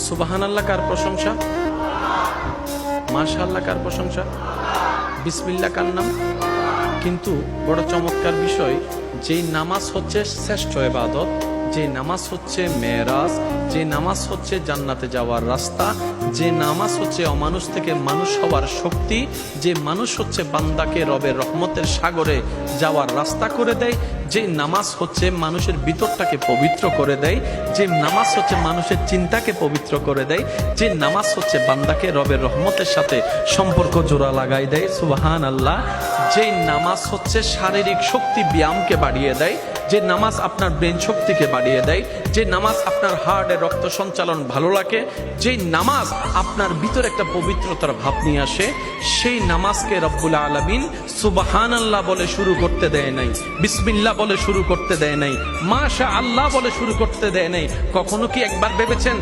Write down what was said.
সুবহানাল্লাহ কার প্রশংসা? মাশাআল্লাহ কার প্রশংসা? বিসমিল্লাহ কার নাম? কিন্তু বড় চমৎকার বিষয়, যেই নামাজ হচ্ছে শ্রেষ্ঠ ইবাদত, যে নামাজ হচ্ছে মেরাজ, যে নামাজ হচ্ছে জান্নাতে যাওয়ার রাস্তা, যে নামাজ হচ্ছে অমানুষ থেকে মানুষ হওয়ার শক্তি, যে মানুষ হচ্ছে বান্দাকে রবের রহমতের সাগরে যাওয়ার রাস্তা করে দেয়, যে নামাজ হচ্ছে মানুষের ভিতরটাকে পবিত্র করে দেয়, যে নামাজ হচ্ছে মানুষের চিন্তাকে পবিত্র করে দেয়, যে নামাজ হচ্ছে বান্দাকে রবের রহমতের সাথে সম্পর্ক জোড়া লাগাই দেয়, সুবহানাল্লাহ। যে নামাজ হচ্ছে শারীরিক শক্তি ব্যায়ামকে বাড়িয়ে দেয়, যে নামাজ আপনার ব্রেন শক্তিকে বাড়িয়ে দেয়, যে নামাজ আপনার হার্টের রক্ত সঞ্চালন ভালো লাগে, যে নামাজ আপনার ভিতর একটা পবিত্রতার ভাব নিয়ে আসে, সেই নামাজকে রব্বুল আলামিন সুবহানাল্লাহ বলে শুরু করতে দেয় নাই, বিসমিল্লাহ বলে শুরু করতে দেয় নাই, মাশাআল্লাহ বলে শুরু করতে দেয় নাই। কখনো কি একবার ভেবেছেন